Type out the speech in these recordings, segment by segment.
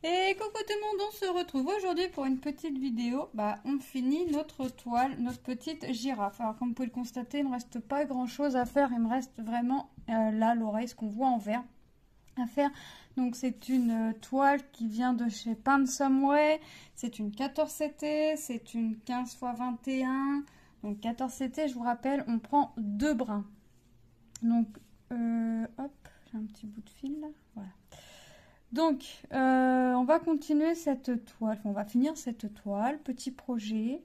Et coucou tout le monde, on se retrouve aujourd'hui pour une petite vidéo. On finit notre toile, notre petite girafe. Alors comme vous pouvez le constater, il ne me reste pas grand chose à faire. Il me reste vraiment là l'oreille, ce qu'on voit en vert à faire. Donc c'est une toile qui vient de chez Paint Some Way. C'est une 14 CT, c'est une 15 x 21. Donc 14 CT, je vous rappelle, on prend 2 brins. Donc hop, j'ai un petit bout de fil là, voilà. Donc, on va continuer cette toile, enfin, on va finir cette toile, petit projet,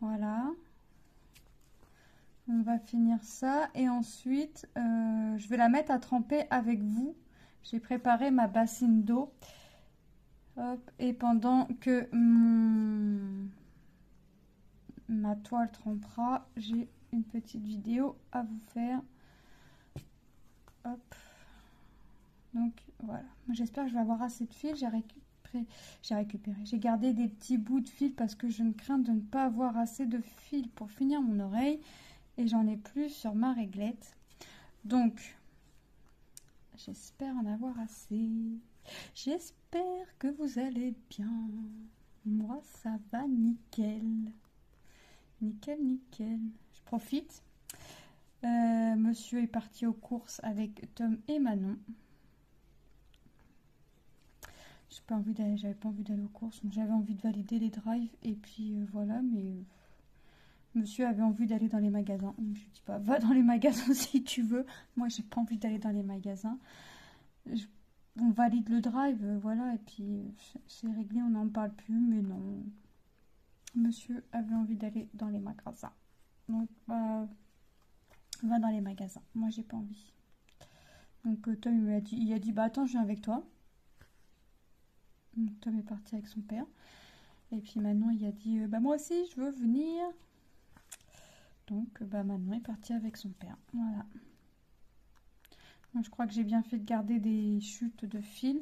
voilà, on va finir ça, et ensuite, je vais la mettre à tremper avec vous. J'ai préparé ma bassine d'eau, hop, et pendant que ma toile trempera, j'ai une petite vidéo à vous faire, hop. Donc voilà, j'espère que je vais avoir assez de fil. J'ai gardé des petits bouts de fil parce que je ne crains de ne pas avoir assez de fil pour finir mon oreille. Et j'en ai plus sur ma réglette. Donc, j'espère en avoir assez. J'espère que vous allez bien. Moi, ça va nickel. Nickel, nickel. Je profite. Monsieur est parti aux courses avec Tom et Manon. J'avais pas envie d'aller aux courses, j'avais envie de valider les drives et puis voilà, mais monsieur avait envie d'aller dans les magasins. Donc, je dis pas, va dans les magasins si tu veux. Moi, j'ai pas envie d'aller dans les magasins. On valide le drive, voilà, et puis c'est réglé, on n'en parle plus, mais non. Monsieur avait envie d'aller dans les magasins. Donc, va dans les magasins. Moi, j'ai pas envie. Donc, Tom il a dit, bah attends, je viens avec toi. Donc, Tom est parti avec son père. Et puis Manon, il a dit, bah moi aussi, je veux venir. Donc, Manon est parti avec son père. Voilà. Donc, je crois que j'ai bien fait de garder des chutes de fil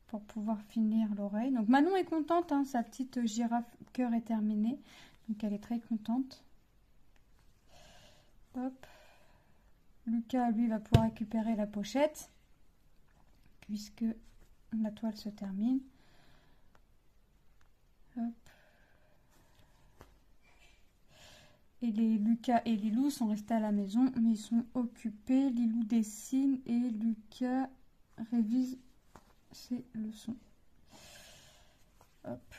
pour pouvoir finir l'oreille. Donc, Manon est contente, hein, sa petite girafe cœur est terminée. Donc, elle est très contente. Hop. Lucas, lui, va pouvoir récupérer la pochette puisque la toile se termine. Hop. Et les Lucas et Lilou sont restés à la maison, mais ils sont occupés. Lilou dessine et Lucas révise ses leçons. Hop.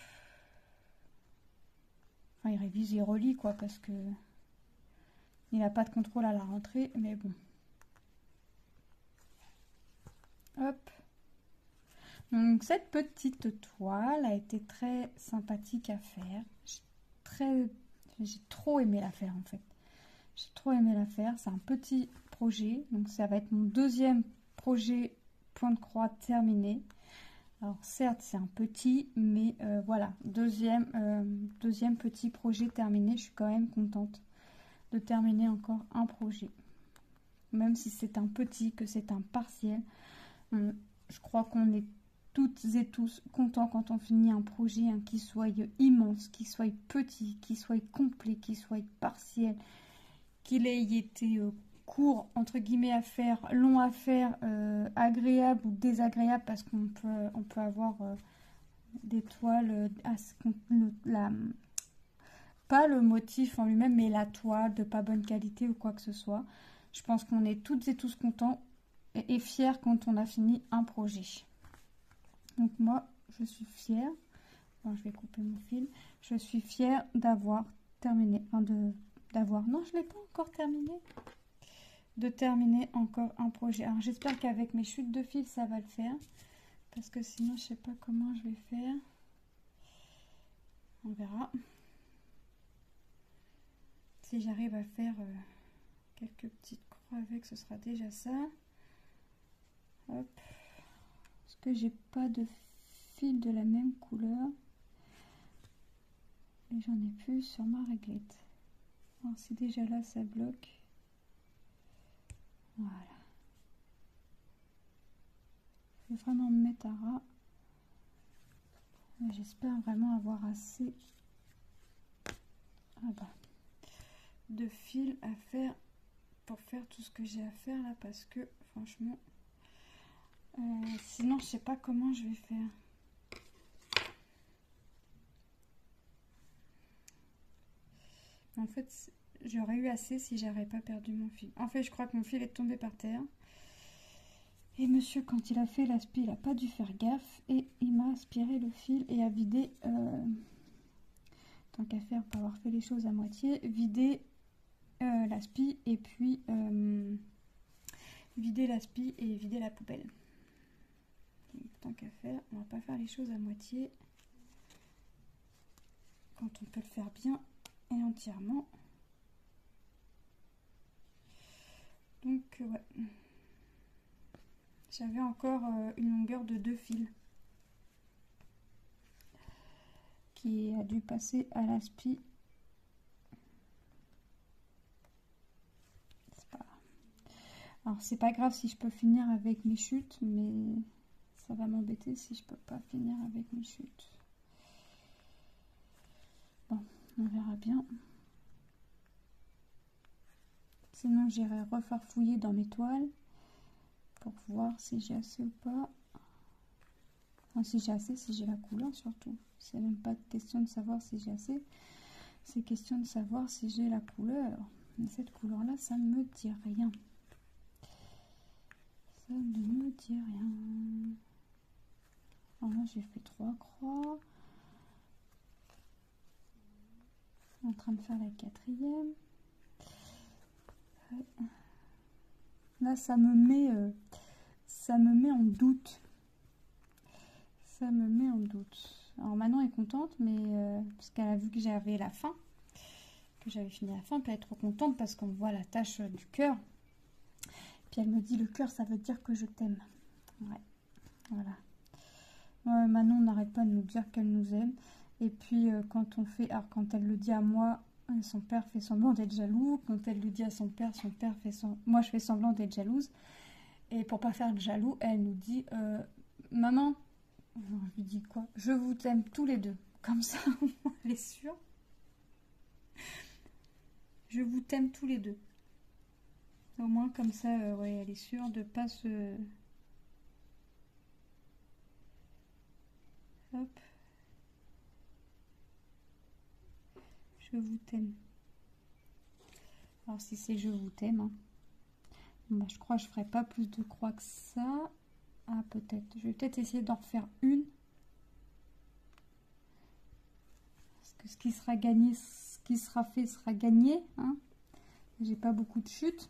Enfin, il révise, il relit, quoi, parce que il n'a pas de contrôle à la rentrée, mais bon. Hop. Donc, cette petite toile a été très sympathique à faire. J'ai trop aimé la faire, en fait. J'ai trop aimé la faire. C'est un petit projet. Donc, ça va être mon deuxième projet point de croix terminé. Alors, certes, c'est un petit, mais voilà. Deuxième petit projet terminé. Je suis quand même contente de terminer encore un projet. Même si c'est un petit, que c'est un partiel. Je crois qu'on est toutes et tous contents quand on finit un projet, hein, qui soit immense, qui soit petit, qui soit complet, qui soit partiel, qu'il ait été court, entre guillemets, à faire, long à faire, agréable ou désagréable, parce qu'on peut avoir des toiles, pas le motif en lui-même, mais la toile de pas bonne qualité ou quoi que ce soit. Je pense qu'on est toutes et tous contents et fiers quand on a fini un projet. Donc moi, je suis fière. Bon, je vais couper mon fil. Je suis fière d'avoir terminé. Enfin, non, je ne l'ai pas encore terminé. De terminer encore un projet. Alors, j'espère qu'avec mes chutes de fil, ça va le faire. Parce que sinon, je ne sais pas comment je vais faire. On verra. Si j'arrive à faire quelques petites croix avec, ce sera déjà ça. Hop. Parce que j'ai pas de fil de la même couleur. Et j'en ai plus sur ma réglette. Alors, si déjà là, ça bloque. Voilà. Je vais vraiment me mettre à ras. J'espère vraiment avoir assez de fil à faire pour faire tout ce que j'ai à faire là, parce que franchement sinon je sais pas comment je vais faire. En fait, j'aurais eu assez si j'avais pas perdu mon fil. En fait, je crois que mon fil est tombé par terre. Et monsieur, quand il a fait l'aspi, il n'a pas dû faire gaffe. Et il m'a aspiré le fil et a vidé, tant qu'à faire pour avoir fait les choses à moitié, vider l'aspi et puis vider l'aspi et vider la poubelle. Donc, tant qu'à faire, on va pas faire les choses à moitié. Quand on peut le faire bien et entièrement. Donc, ouais. J'avais encore une longueur de 2 fils qui a dû passer à l'aspi. Alors, c'est pas grave si je peux finir avec mes chutes, mais ça va m'embêter si je peux pas finir avec mes chutes. Bon, on verra bien. Sinon, j'irai refarfouiller dans mes toiles pour voir si j'ai assez ou pas. Enfin, si j'ai assez, si j'ai la couleur surtout. C'est même pas question de savoir si j'ai assez. C'est question de savoir si j'ai la couleur. Mais cette couleur-là, ça ne me dit rien. Ça ne me dit rien. Alors là, j'ai fait 3 croix. En train de faire la 4e. Là, ça me met en doute. Ça me met en doute. Alors Manon est contente, mais parce qu'elle a vu que j'avais la fin, que j'avais fini la fin, puis elle est trop contente parce qu'on voit la tache du cœur. Puis elle me dit, le cœur, ça veut dire que je t'aime. Ouais, voilà. Manon n'arrête pas de nous dire qu'elle nous aime. Et puis quand on fait, alors quand elle le dit à moi, son père fait semblant d'être jaloux. Quand elle le dit à son père fait semblant. Moi, je fais semblant d'être jalouse. Et pour pas faire de jaloux, elle nous dit, maman, je lui dis quoi? Je vous aime tous les deux. Comme ça, elle est sûre. Je vous t'aime tous les deux. Au moins, comme ça, ouais, elle est sûre de pas se... Hop. Je vous t'aime. Alors, si c'est je vous t'aime, hein. Bah, je crois que je ferai pas plus de croix que ça. Ah, peut-être. Je vais peut-être essayer d'en refaire une. Parce que ce qui sera gagné, ce qui sera fait sera gagné, hein. J'ai pas beaucoup de chutes.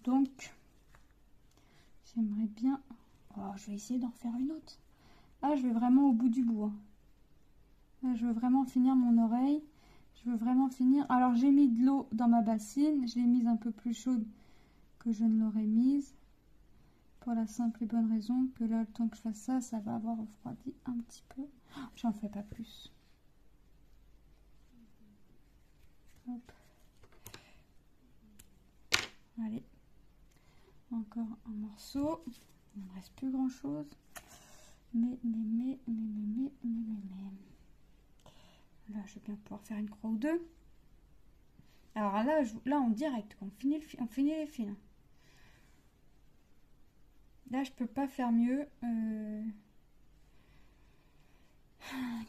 Donc, j'aimerais bien... Oh, je vais essayer d'en refaire une autre. Ah, je vais vraiment au bout du bout, hein. Là, je veux vraiment finir mon oreille. Je veux vraiment finir. Alors, j'ai mis de l'eau dans ma bassine. Je l'ai mise un peu plus chaude que je ne l'aurais mise. Pour la simple et bonne raison que là, le temps que je fasse ça, ça va avoir refroidi un petit peu. Oh, j'en fais pas plus. Hop. Allez. Encore un morceau. Il ne me reste plus grand chose. Mais. Là, je vais bien pouvoir faire une croix ou deux. Alors là, en direct, on finit les fils. Là, je peux pas faire mieux.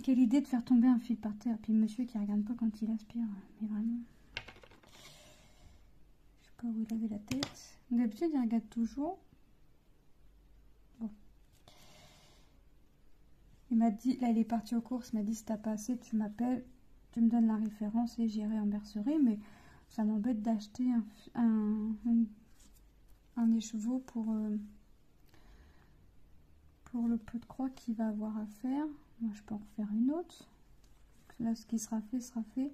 Quelle idée de faire tomber un fil par terre. Puis monsieur qui regarde pas quand il aspire. Mais vraiment. Je sais pas où il avait la tête. D'habitude, il regarde toujours. Bon. Il m'a dit, là il est parti aux courses, il m'a dit si t'as pas assez, tu m'appelles, tu me donnes la référence et j'irai en bercerie. Mais ça m'embête d'acheter un écheveau pour le peu de croix qu'il va avoir à faire. Moi je peux en refaire une autre. Là ce qui sera fait sera fait.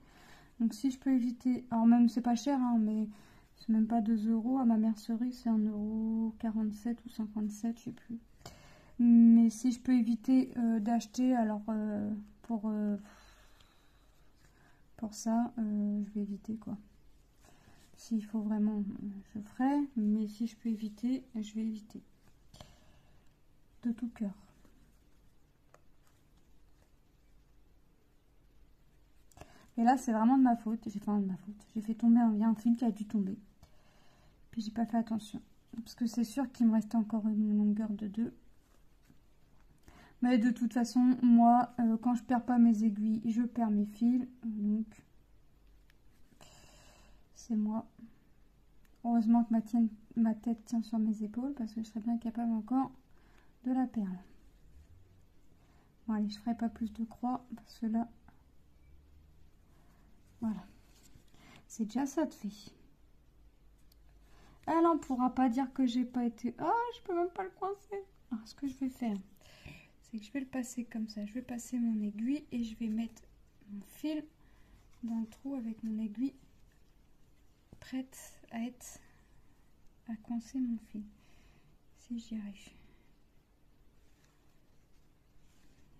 Donc si je peux éviter, alors même c'est pas cher, hein, mais c'est même pas 2 € à ma mercerie, c'est 1,47 € ou 57, je sais plus. Mais si je peux éviter d'acheter, alors pour ça, je vais éviter quoi. S'il faut vraiment, je ferai, mais si je peux éviter, je vais éviter. De tout cœur. Et là, c'est vraiment de ma faute. J'ai fait tomber un fil qui a dû tomber. Puis j'ai pas fait attention. Parce que c'est sûr qu'il me restait encore une longueur de 2. Mais de toute façon, moi, quand je perds pas mes aiguilles, je perds mes fils. Donc, c'est moi. Heureusement que ma tête tient sur mes épaules parce que je serais bien capable encore de la perdre. Bon, allez, je ferai pas plus de croix parce que là, voilà. C'est déjà ça de fait. Ah là, on pourra pas dire que j'ai pas été... Ah, je peux même pas le coincer. Alors, ce que je vais faire, c'est que je vais le passer comme ça. Je vais passer mon aiguille et je vais mettre mon fil dans le trou avec mon aiguille prête à coincer mon fil. Si j'y arrive.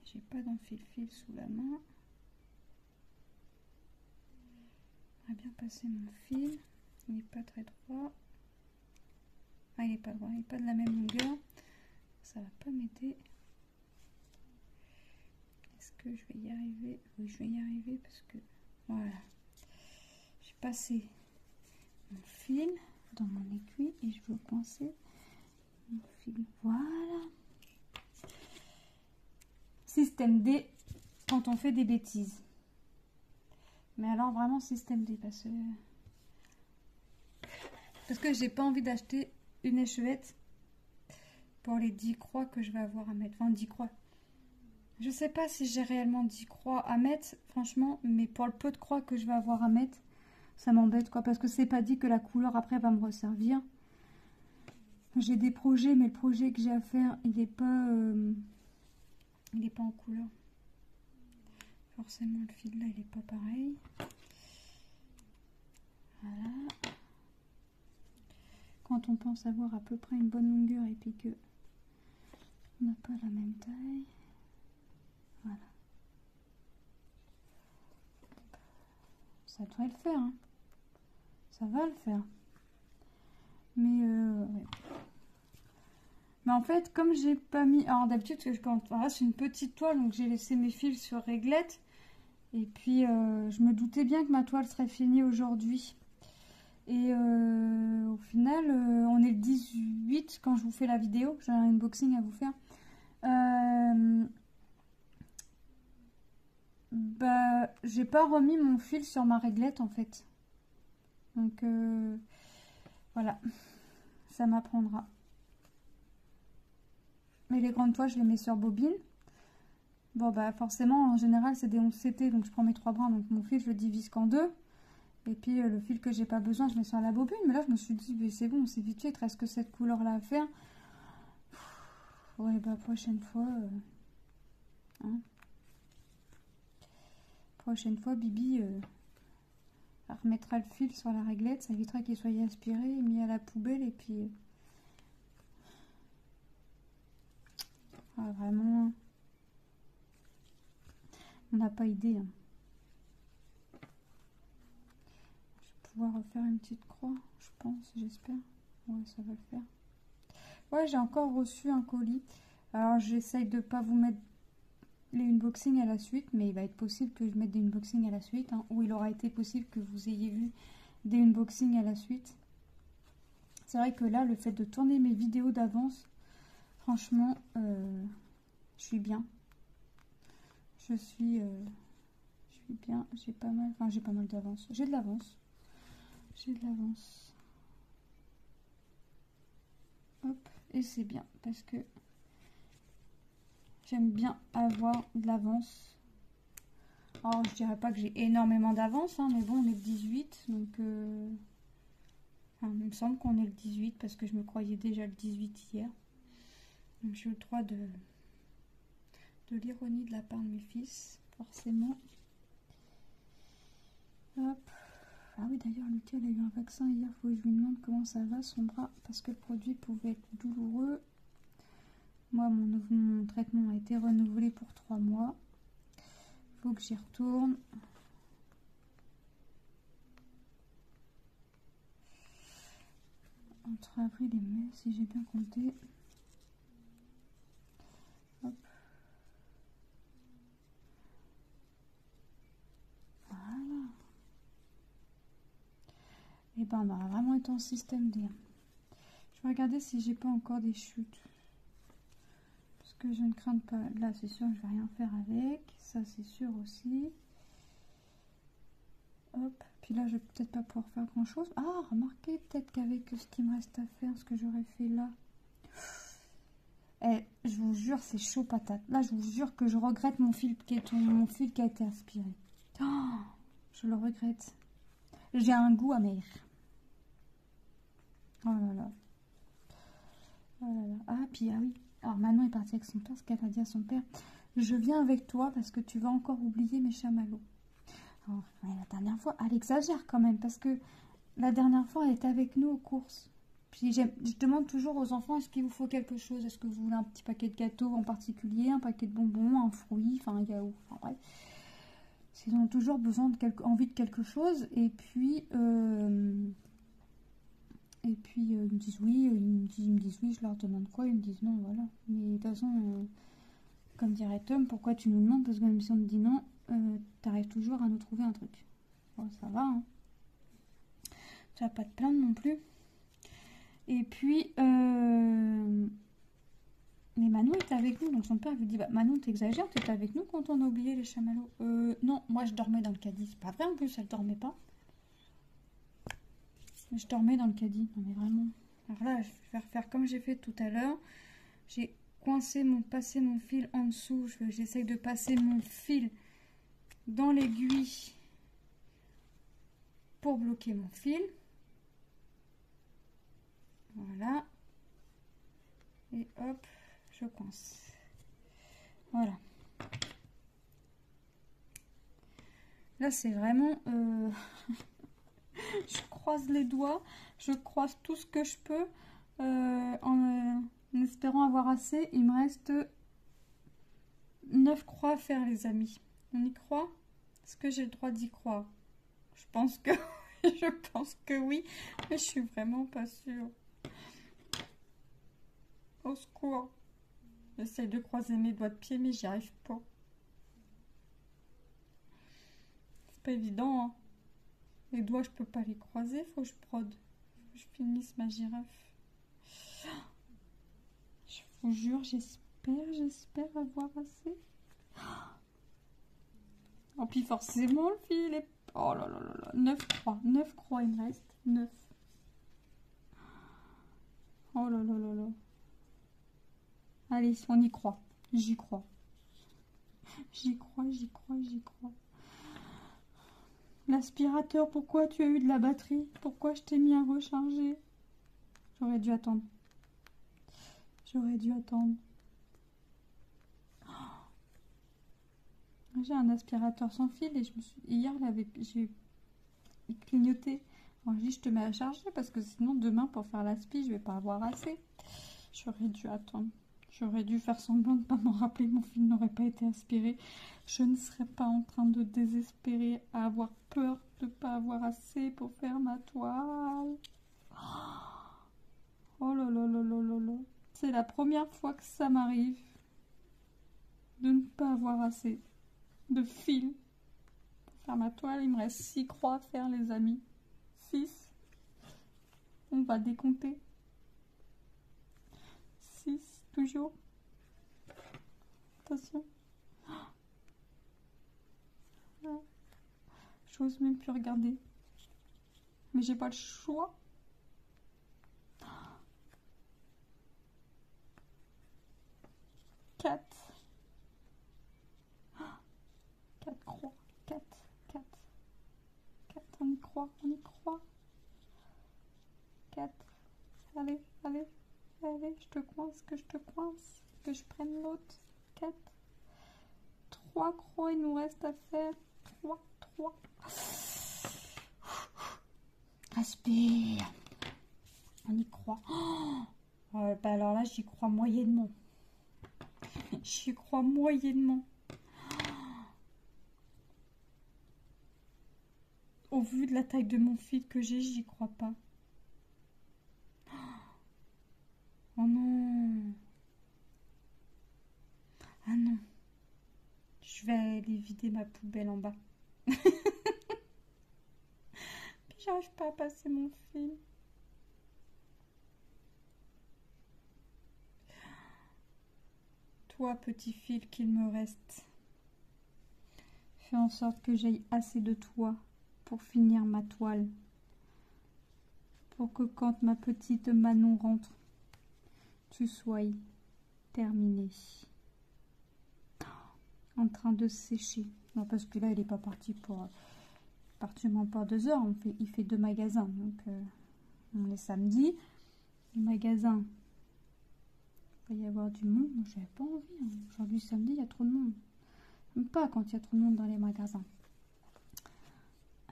J'ai pas d'enfil-fil sous la main. J'aimerais bien passer mon fil. Il n'est pas très droit. Ah, il n'est pas droit, il n'est pas de la même longueur. Ça va pas m'aider. Est-ce que je vais y arriver? Oui, je vais y arriver parce que... Voilà. J'ai passé mon fil dans mon aiguille et je veux coincer mon fil. Voilà. Système D quand on fait des bêtises. Mais alors vraiment système D parce que j'ai pas envie d'acheter une échevette pour les 10 croix que je vais avoir à mettre. Enfin 10 croix. Je sais pas si j'ai réellement 10 croix à mettre, franchement, mais pour le peu de croix que je vais avoir à mettre, ça m'embête quoi, parce que c'est pas dit que la couleur après va me resservir. J'ai des projets, mais le projet que j'ai à faire, il est pas en couleur. Forcément le fil là il est pas pareil. Voilà. Quand on pense avoir à peu près une bonne longueur et puis que on n'a pas la même taille. Voilà. Ça devrait le faire. Hein. Ça va le faire. Mais ouais. Mais en fait, comme j'ai pas mis... Alors d'habitude, voilà, c'est une petite toile, donc j'ai laissé mes fils sur réglette. Et puis, je me doutais bien que ma toile serait finie aujourd'hui. Et au final, on est le 18 quand je vous fais la vidéo. J'ai un unboxing à vous faire. Bah, j'ai pas remis mon fil sur ma réglette en fait. Donc, voilà. Ça m'apprendra. Mais les grandes toiles, je les mets sur bobine. Bon, bah forcément, en général, c'est des 11 CT. Donc, je prends mes 3 brins. Donc, mon fil, je le divise qu'en deux. Et puis le fil que j'ai pas besoin, je mets sur la bobine. Mais là, je me suis dit, c'est bon, c'est vite fait. Il te reste que cette couleur-là à faire. Ouais, bah prochaine fois... hein. Prochaine fois, Bibi remettra le fil sur la réglette. Ça évitera qu'il soit aspiré, mis à la poubelle. Et puis... vraiment... On n'a pas idée. Hein. Pouvoir refaire une petite croix, je pense, j'espère. Ouais, ça va le faire. Ouais, j'ai encore reçu un colis. Alors, j'essaye de pas vous mettre les unboxings à la suite, mais il va être possible que je mette des unboxings à la suite, hein, ou il aura été possible que vous ayez vu des unboxings à la suite. C'est vrai que là, le fait de tourner mes vidéos d'avance, franchement, je suis bien. Je suis bien, j'ai pas mal, enfin j'ai pas mal d'avance. J'ai de l'avance. J'ai de l'avance. Hop, et c'est bien parce que j'aime bien avoir de l'avance. Alors, je dirais pas que j'ai énormément d'avance, hein, mais bon, on est le 18, donc... Enfin, il me semble qu'on est le 18 parce que je me croyais déjà le 18 hier. Donc, j'ai eu le droit de l'ironie de la part de mes fils, forcément. Hop. Ah oui, d'ailleurs, Lucas, elle a eu un vaccin hier. Il faut que je lui demande comment ça va, son bras, parce que le produit pouvait être douloureux. Moi, mon traitement a été renouvelé pour 3 mois. Il faut que j'y retourne. Entre avril et mai, si j'ai bien compté. Hop. Voilà. Et ben, on va vraiment être en système D. Je vais regarder si j'ai pas encore des chutes. Parce que je ne crains pas. Là, c'est sûr, je vais rien faire avec. Ça, c'est sûr aussi. Hop. Puis là, je vais peut-être pas pouvoir faire grand-chose. Ah, remarquez, peut-être qu'avec ce qui me reste à faire, ce que j'aurais fait là. Eh, je vous jure, c'est chaud patate. Là, je vous jure que je regrette mon fil qui a été aspiré. Oh, je le regrette. J'ai un goût amer. Oh là là. Oh là là. Ah, puis ah oui. Alors Manon est partie avec son père, ce qu'elle a dit à son père. Je viens avec toi parce que tu vas encore oublier mes chamallows. Alors, ouais, la dernière fois, elle exagère quand même parce que la dernière fois, elle était avec nous aux courses. Puis je demande toujours aux enfants, est-ce qu'il vous faut quelque chose? Est-ce que vous voulez un petit paquet de gâteaux en particulier, un paquet de bonbons, un fruit, enfin un yaourt, enfin bref. Ils ont toujours besoin de envie de quelque chose. Et puis ils me disent oui, ils me disent oui, je leur demande quoi, ils me disent non, voilà. Mais de toute façon, comme dirait Tom, pourquoi tu nous demandes? Parce que même si on te dit non, t'arrives toujours à nous trouver un truc. Bon, ça va, hein. Tu vas pas te plaindre non plus. Et puis, mais Manon était avec nous, donc son père lui dit, bah Manon, t'exagères, t'étais avec nous quand on a oublié les chamallows. Non, moi je dormais dans le caddie. C'est pas vrai en plus, elle dormait pas. Je dormais dans le caddie, non mais vraiment. Alors là, je vais refaire comme j'ai fait tout à l'heure. J'ai passé mon fil en dessous. J'essaye de passer mon fil dans l'aiguille pour bloquer mon fil. Voilà. Et hop, je coince. Voilà. Là, c'est vraiment... je croise les doigts. Je croise tout ce que je peux en espérant avoir assez. Il me reste 9 croix à faire, les amis. On y croit? Est-ce que j'ai le droit d'y croire? Je pense que... je pense que oui. Mais je suis vraiment pas sûre. Au secours. J'essaie de croiser mes doigts de pied, mais j'y arrive pas. C'est pas évident, hein. Les doigts, je peux pas les croiser. Faut que je brode. Faut que je finisse ma girafe. Je vous jure, j'espère avoir assez. Oh, puis forcément, le fil est... Oh là là là là. 9 croix, il me reste. 9. Oh là là là là. Allez, on y croit. J'y crois. J'y crois. L'aspirateur, pourquoi tu as eu de la batterie? Pourquoi je t'ai mis à recharger? J'aurais dû attendre. J'ai un aspirateur sans fil et hier, j'ai clignoté. Alors, je dis, je te mets à charger parce que sinon, demain, pour faire l'aspi, je vais pas avoir assez. J'aurais dû attendre. J'aurais dû faire semblant de ne pas m'en rappeler. Mon fil n'aurait pas été aspiré. Je ne serais pas en train de désespérer à avoir peur de ne pas avoir assez pour faire ma toile. Oh là là là là là là. C'est la première fois que ça m'arrive de ne pas avoir assez de fil pour faire ma toile. Il me reste 6 croix à faire, les amis. 6. On va décompter. 6, toujours. Attention. J'ose même plus regarder. Mais j'ai pas le choix. 4. 4 croix. 4. On y croit. 4. Allez. Je te coince, que je prenne l'autre. 4. 3 croix, il nous reste à faire. 3. Aspire. On y croit. Oh, bah alors là, j'y crois moyennement. Au vu de la taille de mon fil que j'ai, j'y crois pas. Oh non. Ah non. Je vais aller vider ma poubelle en bas. Puis j'arrive pas à passer mon fil. toi, petit fil qu'il me reste. Fais en sorte que j'aie assez de toi pour finir ma toile. Pour que quand ma petite Manon rentre, tu sois terminée. En train de sécher. Non, parce que là, il n'est pas parti pour... Partiellement pas 2 heures. Il fait 2 magasins. Donc, on est samedi. Le magasin, il va y avoir du monde. Moi, j'avais pas envie. Hein. Aujourd'hui, samedi, il y a trop de monde. Même pas quand il y a trop de monde dans les magasins.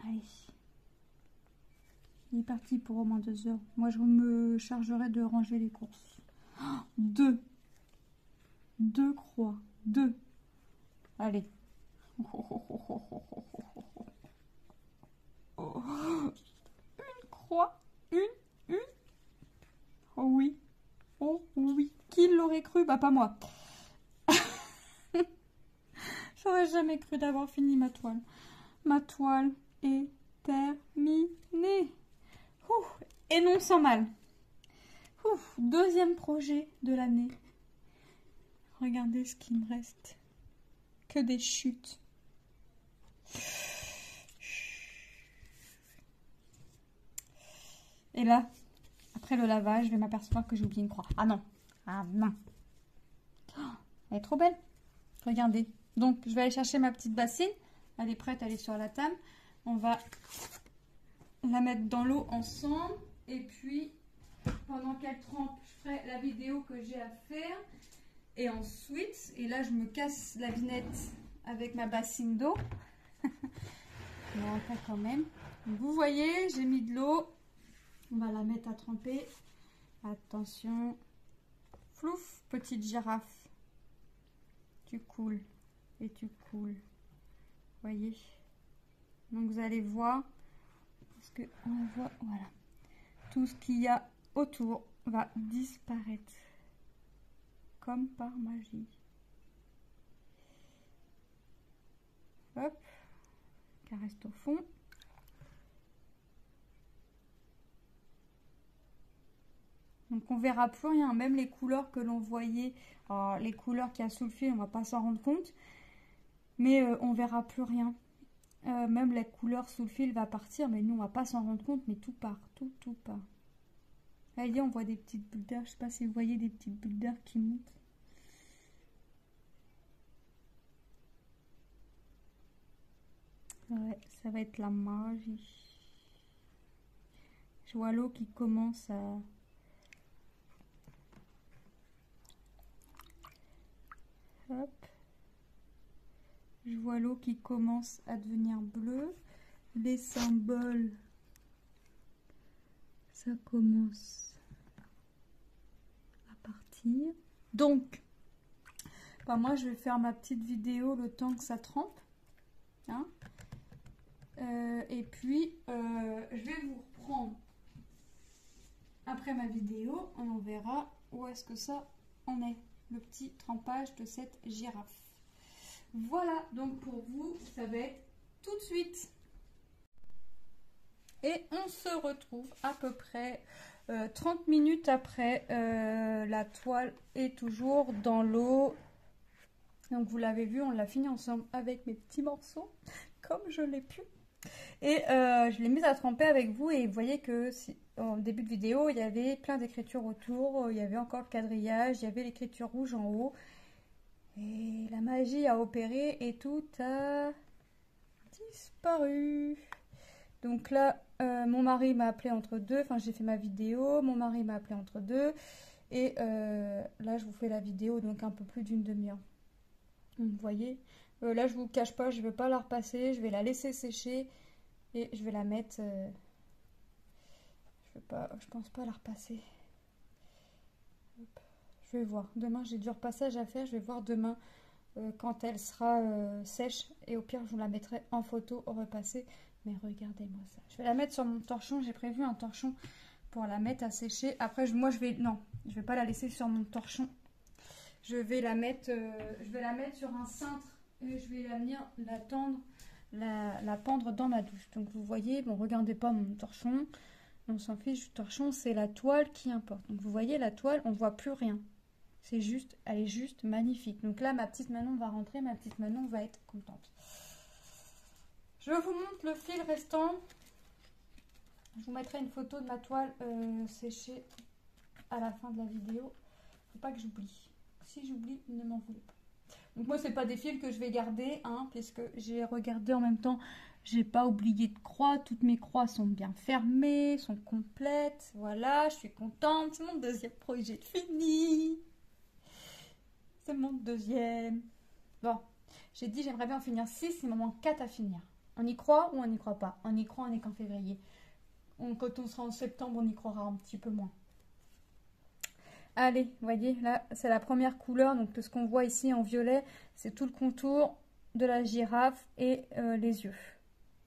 Allez. Il est parti pour au moins 2 heures. Moi, je me chargerai de ranger les courses. Oh, 2 croix. 2. Allez. Oh. Une croix. Une. Oh oui. Oh oui. Qui l'aurait cru? Bah, pas moi. J'aurais jamais cru d'avoir fini ma toile. Ma toile est terminée. Ouh, et non sans mal. Ouh, 2e projet de l'année. Regardez ce qu'il me reste. Que des chutes. Et là, après le lavage, je vais m'apercevoir que j'ai oublié une croix. Ah non. Ah non. Oh, elle est trop belle. Regardez. Donc, je vais aller chercher ma petite bassine. Elle est prête, elle est sur la table. On va la mettre dans l'eau ensemble. Et puis, pendant qu'elle trempe, je ferai la vidéo que j'ai à faire. Et ensuite, et là, je me casse la vinette avec ma bassine d'eau. Mais enfin, quand même. Donc, vous voyez, j'ai mis de l'eau. On va la mettre à tremper. Attention. Flouf, petite girafe. Tu coules. Et tu coules. Voyez. Donc vous allez voir. Parce que on voit, voilà. Tout ce qu'il y a autour va disparaître. Comme par magie. Hop. Qu'elle reste au fond. Donc on verra plus rien, même les couleurs que l'on voyait, alors les couleurs qu'il y a sous le fil, on va pas s'en rendre compte, mais on verra plus rien. Même la couleur sous le fil va partir, mais nous on va pas s'en rendre compte, mais tout part, tout part. Là, on voit des petites bulles d'air, je sais pas si vous voyez des petites bulles d'air qui montent. Ouais, ça va être la magie. Je vois l'eau qui commence à... Hop. Je vois l'eau qui commence à devenir bleue. Les symboles, ça commence à partir. Donc, bah moi, je vais faire ma petite vidéo le temps que ça trempe. Hein, et puis, je vais vous reprendre après ma vidéo. On verra où est-ce que ça en est. Le petit trempage de cette girafe. Voilà, donc pour vous, ça va être tout de suite. Et on se retrouve à peu près 30 minutes après. La toile est toujours dans l'eau. Donc vous l'avez vu, on l'a fini ensemble avec mes petits morceaux, comme je l'ai pu. Et je l'ai mise à tremper avec vous et vous voyez que en début de vidéo, il y avait plein d'écritures autour. Il y avait encore le quadrillage, il y avait l'écriture rouge en haut. Et la magie a opéré et tout a disparu. Donc là, mon mari m'a appelé entre deux. Enfin, j'ai fait ma vidéo. Mon mari m'a appelé entre deux. Et là, je vous fais la vidéo, donc un peu plus d'une demi-heure. Vous voyez, là, je vous cache pas, je ne vais pas la repasser. Je vais la laisser sécher. Et je vais la mettre... je pense pas la repasser. Hop. Je vais voir. Demain, j'ai du repassage à faire. Je vais voir demain quand elle sera sèche. Et au pire, je vous la mettrai en photo repassée. Mais regardez-moi ça. Je vais la mettre sur mon torchon. J'ai prévu un torchon pour la mettre à sécher. Après, moi, je vais... Non, je vais pas la laisser sur mon torchon. Je vais la mettre sur un cintre. Et je vais la venir la tendre, la pendre dans ma douche. Donc, vous voyez, bon, regardez pas mon torchon. On s'en fiche du torchon. C'est la toile qui importe. Donc, vous voyez, la toile, on voit plus rien. C'est juste, elle est juste magnifique. Donc là, ma petite Manon va rentrer, ma petite Manon va être contente. Je vous montre le fil restant. Je vous mettrai une photo de ma toile séchée à la fin de la vidéo. Faut pas que j'oublie. Si j'oublie, ne m'en voulez pas. Donc moi, c'est pas des fils que je vais garder, hein, puisque j'ai regardé en même temps. J'ai pas oublié de croix. Toutes mes croix sont bien fermées, sont complètes. Voilà, je suis contente. C'est mon deuxième projet fini. C'est mon deuxième. Bon, j'ai dit j'aimerais bien en finir 6, il m'en manque 4 à finir. On y croit ou on n'y croit pas? On y croit, on n'est qu'en février. Quand on sera en septembre, on y croira un petit peu moins. Allez, vous voyez, là, c'est la première couleur. Donc, ce qu'on voit ici en violet, c'est tout le contour de la girafe et les yeux.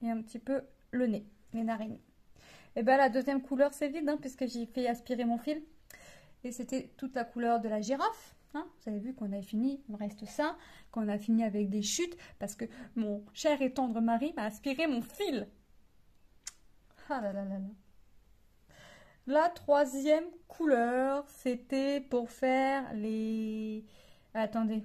Et un petit peu le nez, les narines. Et bien, la deuxième couleur, c'est vide, hein, puisque j'ai fait aspirer mon fil. Et c'était toute la couleur de la girafe. Hein. Vous avez vu qu'on a fini, il me reste ça, qu'on a fini avec des chutes, parce que mon cher et tendre mari m'a aspiré mon fil. Ah là là là là. La troisième couleur, c'était pour faire les... Attendez.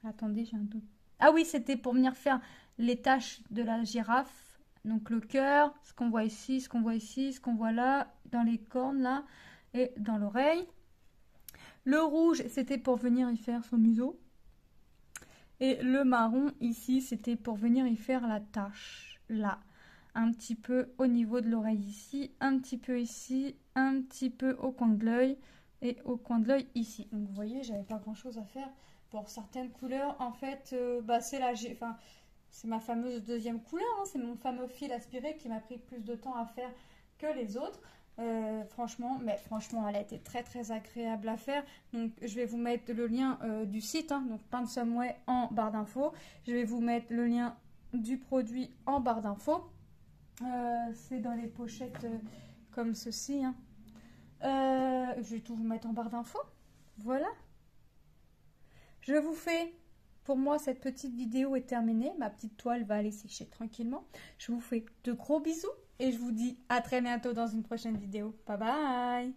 Attendez, j'ai un doute. Ah oui, c'était pour venir faire les taches de la girafe. Donc le cœur, ce qu'on voit ici, ce qu'on voit ici, ce qu'on voit là, dans les cornes là, et dans l'oreille. Le rouge, c'était pour venir y faire son museau. Et le marron, ici, c'était pour venir y faire la tache, là. Un petit peu au niveau de l'oreille ici, un petit peu ici, un petit peu au coin de l'œil et au coin de l'œil ici. Donc vous voyez, j'avais pas grand chose à faire pour certaines couleurs. En fait, c'est ma fameuse deuxième couleur, hein, c'est mon fameux fil aspiré qui m'a pris plus de temps à faire que les autres. Franchement, elle a été très très agréable à faire. Donc je vais vous mettre le lien du site, hein, donc Paint Some Way en barre d'infos. Je vais vous mettre le lien du produit en barre d'infos. C'est dans les pochettes comme ceci. Hein. Je vais tout vous mettre en barre d'infos. Voilà. Je vous fais, pour moi, cette petite vidéo est terminée. Ma petite toile va aller sécher tranquillement. Je vous fais de gros bisous et je vous dis à très bientôt dans une prochaine vidéo. Bye bye.